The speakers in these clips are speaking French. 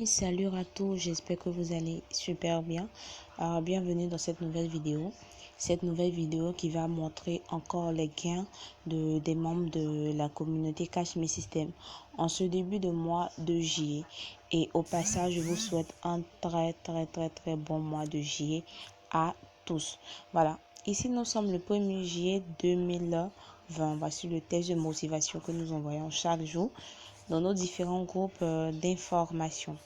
Salut à tous, j'espère que vous allez super bien. Bienvenue dans cette nouvelle vidéo. Cette nouvelle vidéo qui va montrer encore les gains des membres de la communauté Cash Me System en ce début de mois de juillet. Et au passage, je vous souhaite un très bon mois de juillet à tous. Voilà, ici nous sommes le 1er juillet 2020. Voici le test de motivation que nous envoyons chaque jour dans nos différents groupes d'information.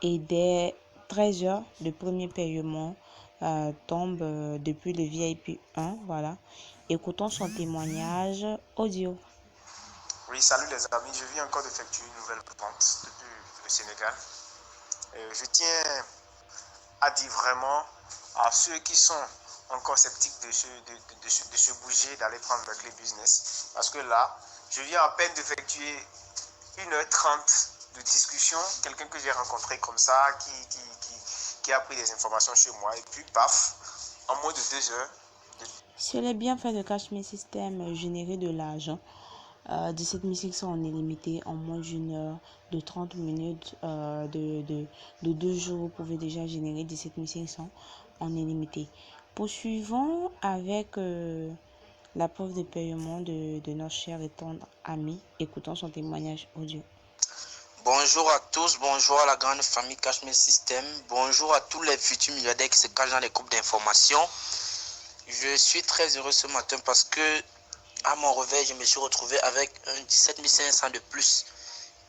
Et dès 13 h, le premier paiement tombe depuis le VIP 1. Voilà. Écoutons son témoignage audio. Oui, salut les amis. Je viens encore d'effectuer une nouvelle vente depuis le Sénégal. Je tiens à dire vraiment à ceux qui sont encore sceptiques de se bouger, d'aller prendre la clé business. Parce que là, je viens à peine d'effectuer 1h30 de discussion. Quelqu'un que j'ai rencontré comme ça, qui a pris des informations chez moi. Et puis, paf, en moins de 2 heures. Sur les bienfaits de Cash Me System, générer de l'argent. 17 600 en illimité en moins d'une heure, de 30 minutes, de 2 jours, vous pouvez déjà générer 17 500 en illimité. Poursuivons avec la preuve de paiement de notre cher et tendre ami. Écoutons son témoignage audio. Bonjour à tous, bonjour à la grande famille Cash Me System, bonjour à tous les futurs milliardaires qui se cachent dans les groupes d'information. Je suis très heureux ce matin parce que à mon réveil, je me suis retrouvé avec un 17 500 de plus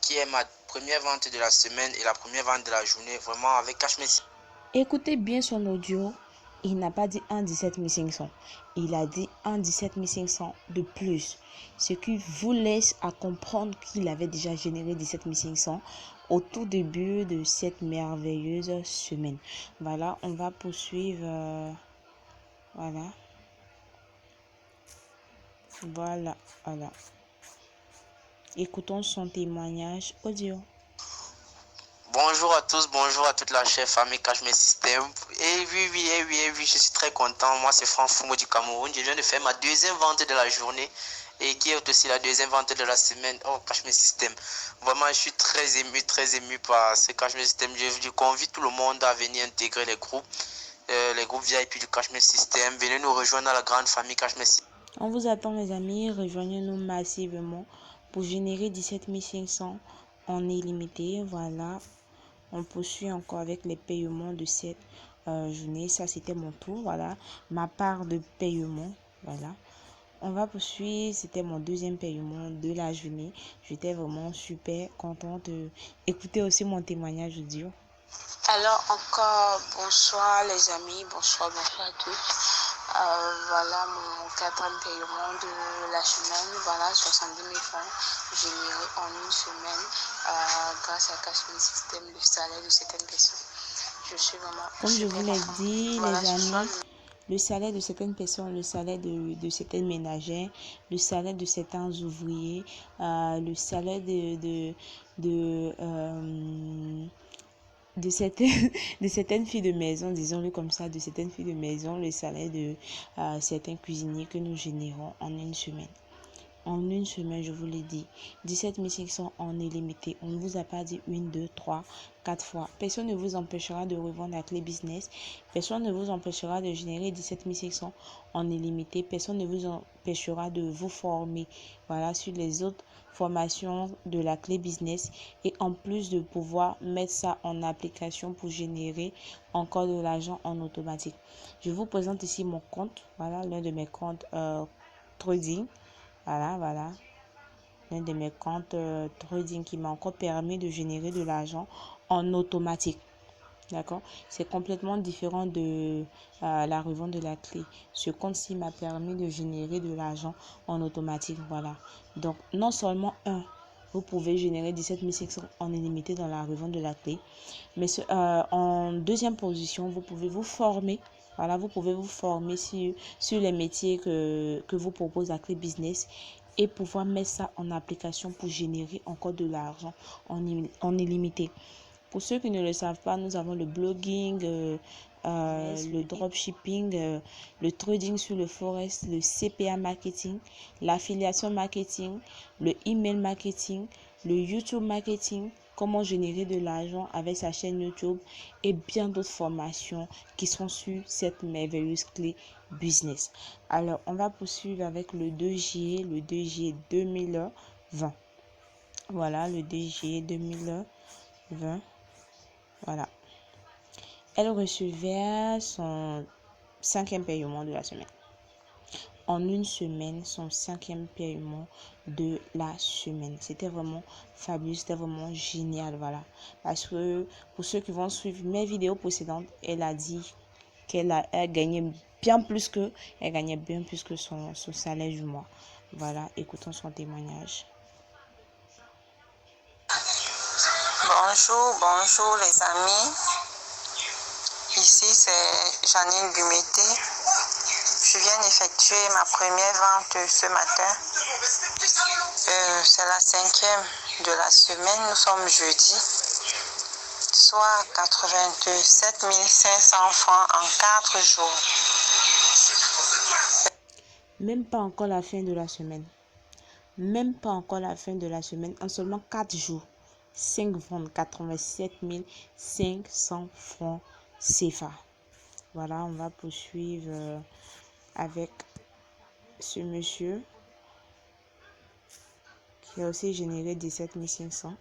qui est ma première vente de la semaine et la première vente de la journée, vraiment avec Cash Me System. Écoutez bien son audio, il n'a pas dit un 17 500, il a dit un 17 500 de plus, ce qui vous laisse à comprendre qu'il avait déjà généré 17 500 au tout début de cette merveilleuse semaine. Voilà, on va poursuivre. Voilà. Écoutons son témoignage audio. Bonjour à tous, bonjour à toute la chère famille Cash Me System. Et oui, je suis très content. Moi, c'est Franck Fumo du Cameroun. Je viens de faire ma deuxième vente de la journée et qui est aussi la deuxième vente de la semaine au Cash Me System. Vraiment, je suis très ému par ce Cash Me System. Je convie tout le monde à venir intégrer les groupes VIP du Cash Me System. Venez nous rejoindre dans la grande famille Cash Me System. On vous attend les amis, rejoignez-nous massivement pour générer 17 500 en illimité. Voilà, on poursuit encore avec les paiements de cette journée. Ça c'était mon tour, voilà, ma part de paiement. Voilà, on va poursuivre, c'était mon deuxième paiement de la journée. J'étais vraiment super contente. Écoutez aussi mon témoignage audio. Alors encore bonsoir les amis, bonsoir à tous. Voilà mon quatrième paiement de la semaine, voilà 70 000 francs générés en une semaine grâce à Cash Me System, le salaire de certaines personnes. Je suis vraiment comme je vous l'ai dit, voilà, les amis, le salaire de certaines personnes, le salaire de certaines ménagères, le salaire de certains ouvriers, le salaire de certaines filles de maison, disons-le comme ça, de certaines filles de maison, le salaire de certains cuisiniers que nous générons en une semaine. En une semaine, je vous l'ai dit, 17 500 en illimité. On ne vous a pas dit 1, 2, 3, 4 fois. Personne ne vous empêchera de revendre la clé business. Personne ne vous empêchera de générer 17 500 en illimité. Personne ne vous empêchera de vous former, voilà, sur les autres formations de la clé business. Et en plus de pouvoir mettre ça en application pour générer encore de l'argent en automatique. Je vous présente ici mon compte. Voilà, l'un de mes comptes trading. Voilà, l'un de mes comptes trading qui m'a encore permis de générer de l'argent en automatique. D'accord, c'est complètement différent de la revente de la clé. Ce compte-ci m'a permis de générer de l'argent en automatique. Voilà, donc non seulement vous pouvez générer 17 500 en illimité dans la revente de la clé, mais en deuxième position, vous pouvez vous former. Voilà, vous pouvez vous former sur les métiers que vous propose la clé business et pouvoir mettre ça en application pour générer encore de l'argent en illimité. Pour ceux qui ne le savent pas, nous avons le blogging, le dropshipping, le trading sur le forex, le CPA marketing, l'affiliation marketing, le email marketing, le YouTube marketing, comment générer de l'argent avec sa chaîne YouTube et bien d'autres formations qui sont sur cette merveilleuse clé business. Alors, on va poursuivre avec le 2 juillet, le 2 juillet 2020. Voilà, le 2 juillet 2020. Voilà. Elle recevait son 5e paiement de la semaine. En une semaine, son 5e paiement de la semaine. C'était vraiment fabuleux, c'était vraiment génial, voilà. Parce que pour ceux qui vont suivre mes vidéos précédentes, elle a dit qu'elle gagnait bien plus que, son salaire du mois. Voilà, écoutons son témoignage. Bonjour les amis. Ici c'est Janine Gumété. Je viens d'effectuer ma première vente ce matin. C'est la 5e de la semaine. Nous sommes jeudi. Soit 87 500 francs en 4 jours. Même pas encore la fin de la semaine. Même pas encore la fin de la semaine. En seulement 4 jours. 5 ventes, 87 500 francs CFA. Voilà, on va poursuivre avec ce monsieur qui a aussi généré 17 500.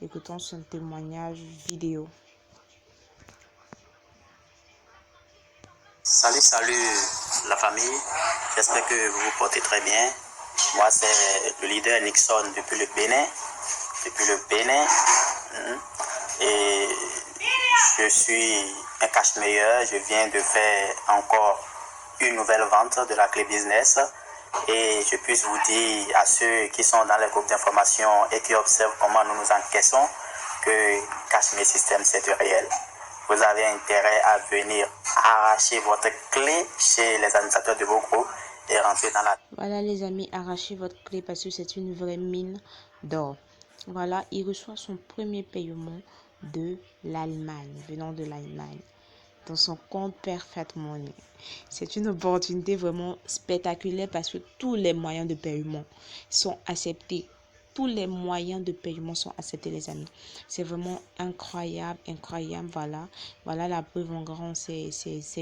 Écoutons son témoignage vidéo. Salut la famille, j'espère que vous vous portez très bien. Moi c'est le leader Nixon depuis le Bénin. Et je suis un cash meilleur, je viens de faire encore une nouvelle vente de la clé business. Et je puisse vous dire à ceux qui sont dans les groupes d'information et qui observent comment nous nous encaissons que Cash Me System c'est du réel. Vous avez intérêt à venir arracher votre clé chez les administrateurs de vos groupes et rentrer dans la... Voilà les amis, arrachez votre clé parce que c'est une vraie mine d'or. Voilà, il reçoit son premier paiement de l'Allemagne, venant de l'Allemagne, dans son compte Perfect Money. C'est une opportunité vraiment spectaculaire parce que tous les moyens de paiement sont acceptés. Tous les moyens de paiement sont acceptés, les amis. C'est vraiment incroyable. Voilà la preuve en grand. C'est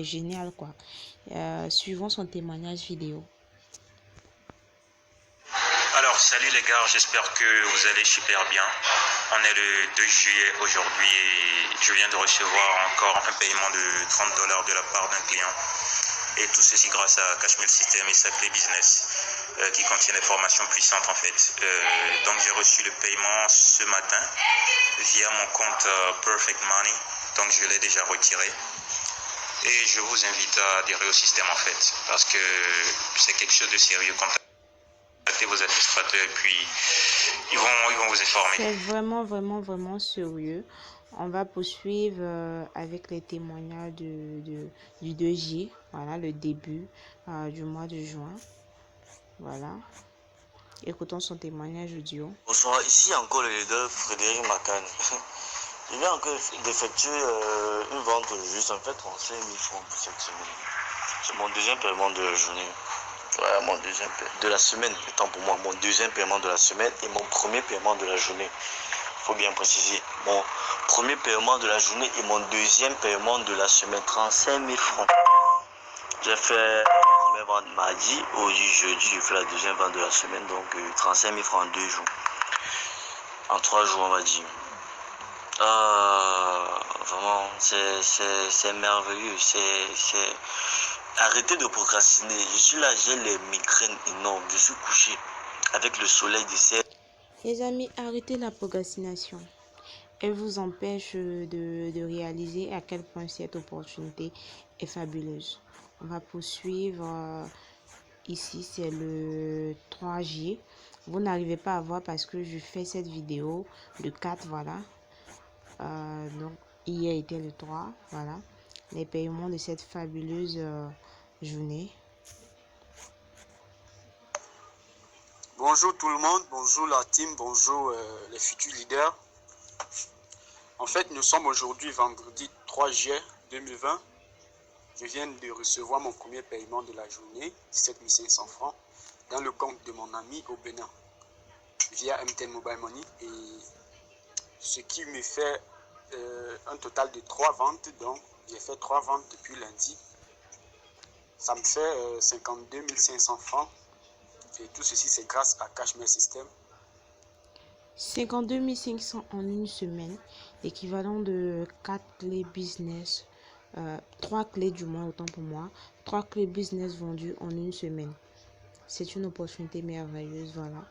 génial, quoi. Suivons son témoignage vidéo. Alors, salut les gars, j'espère que vous allez super bien. On est le 2 juillet aujourd'hui et je viens de recevoir encore un paiement de $30 de la part d'un client. Et tout ceci grâce à Cash Me System et sa clé business qui contient des formations puissantes en fait. Donc j'ai reçu le paiement ce matin via mon compte Perfect Money. Donc je l'ai déjà retiré. Et je vous invite à adhérer au système en fait. Parce que c'est quelque chose de sérieux. Contactez vos administrateurs et puis ils vont vous informer. C'est vraiment sérieux. On va poursuivre avec les témoignages du 2J. Voilà, le début du mois de juin. Voilà. Écoutons son témoignage audio. Bonsoir, ici encore le leader Frédéric Macan. Je viens encore d'effectuer une vente juste en fait 35 000 francs pour cette semaine. C'est mon deuxième paiement de la journée. Ouais, mon deuxième paiement de la semaine, autant pour moi, mon deuxième paiement de la semaine et mon premier paiement de la journée. Il faut bien préciser, mon premier paiement de la journée et mon deuxième paiement de la semaine, 35 000 francs. J'ai fait la première vente mardi, aujourd'hui jeudi, je fais la deuxième vente de la semaine, donc 35 000 francs en 2 jours. En 3 jours, on va dire. Vraiment, c'est merveilleux. Arrêtez de procrastiner. Je suis là, j'ai les migraines énormes. Je suis couché avec le soleil du ciel. Les amis, arrêtez la procrastination. Elle vous empêche de réaliser à quel point cette opportunité est fabuleuse. On va poursuivre. Ici, c'est le 3 juillet. Vous n'arrivez pas à voir parce que je fais cette vidéo le 4, voilà. Donc, hier était le 3, voilà. Les paiements de cette fabuleuse journée. Bonjour tout le monde, bonjour la team, bonjour les futurs leaders. En fait, nous sommes aujourd'hui vendredi 3 juillet 2020. Je viens de recevoir mon premier paiement de la journée, 17 500 francs, dans le compte de mon ami au Bénin, via MTN Mobile Money. Et ce qui me fait un total de 3 ventes. Donc, j'ai fait 3 ventes depuis lundi. Ça me fait 52 500 francs. Et tout ceci, c'est grâce à Cashmere System. 52 500 en une semaine, l'équivalent de 4 clés business, 3 clés du moins, autant pour moi, 3 clés business vendues en une semaine. C'est une opportunité merveilleuse, voilà.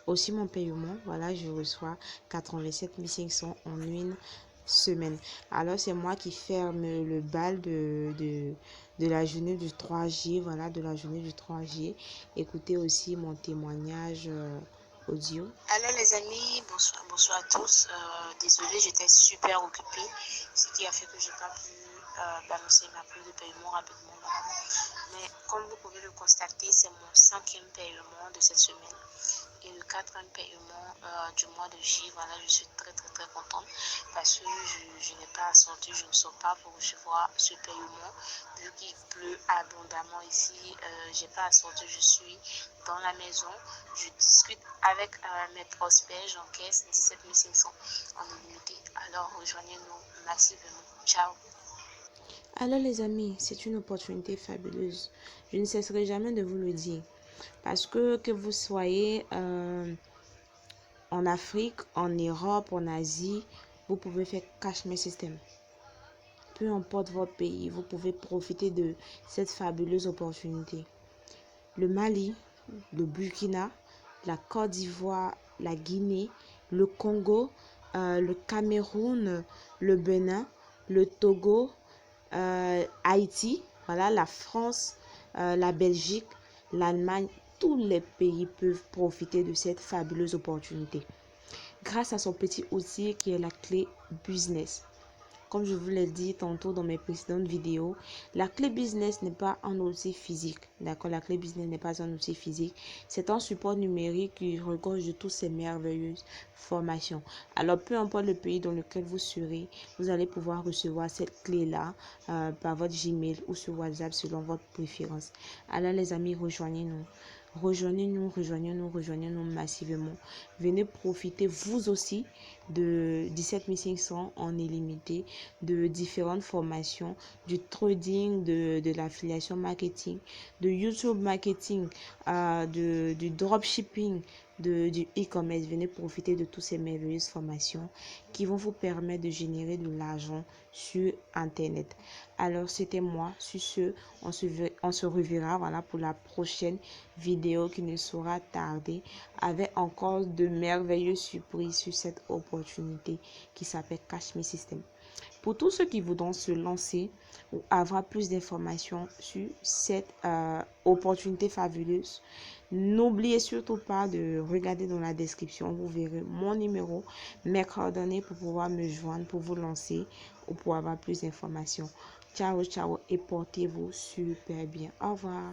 Aussi mon paiement, voilà, je reçois 87 500 en une semaine. Alors c'est moi qui ferme le bal de la journée du 3J, voilà, de la journée du 3J. Écoutez aussi mon témoignage audio. Alors les amis, bonsoir à tous. Désolée, j'étais super occupée, ce qui a fait que je n'ai pas pu balancer ma prise de paiement rapidement. Mais comme vous pouvez le constater, c'est mon 5e paiement de cette semaine et le 4e paiement du mois de J. Voilà, je suis très contente parce que je n'ai pas sorti, je ne sors pas pour recevoir ce paiement. Vu qu'il pleut abondamment ici, j'ai pas à sortir, je suis dans la maison, je discute avec mes prospects, j'encaisse 17 500 en illimité. Alors rejoignez-nous massivement. Ciao. Alors les amis, c'est une opportunité fabuleuse. Je ne cesserai jamais de vous le dire. Parce que vous soyez en Afrique, en Europe, en Asie, vous pouvez faire Cashmere System. Peu importe votre pays, vous pouvez profiter de cette fabuleuse opportunité. Le Mali, le Burkina, la Côte d'Ivoire, la Guinée, le Congo, le Cameroun, le Bénin, le Togo, Haïti, voilà, la France, la Belgique, l'Allemagne, tous les pays peuvent profiter de cette fabuleuse opportunité grâce à son petit outil qui est la clé business. Comme je vous l'ai dit tantôt dans mes précédentes vidéos, la clé business n'est pas un outil physique. D'accord, la clé business n'est pas un outil physique. C'est un support numérique qui regorge de toutes ces merveilleuses formations. Alors, peu importe le pays dans lequel vous serez, vous allez pouvoir recevoir cette clé-là par votre Gmail ou sur WhatsApp selon votre préférence. Alors, les amis, rejoignez-nous. Rejoignez-nous massivement. Venez profiter vous aussi de 17 500 en illimité, de différentes formations, du trading, de l'affiliation marketing, de YouTube marketing, du dropshipping, du e-commerce. Venez profiter de toutes ces merveilleuses formations qui vont vous permettre de générer de l'argent sur Internet. Alors, c'était moi. Sur ce, on se reverra, voilà, pour la prochaine vidéo qui ne sera tarder avec encore de merveilleuses surprises sur cette opportunité qui s'appelle Cashmere System. Pour tous ceux qui voudront se lancer ou avoir plus d'informations sur cette opportunité fabuleuse, n'oubliez surtout pas de regarder dans la description. Vous verrez mon numéro, mes coordonnées pour pouvoir me joindre, pour vous lancer ou pour avoir plus d'informations. Ciao et portez-vous super bien. Au revoir.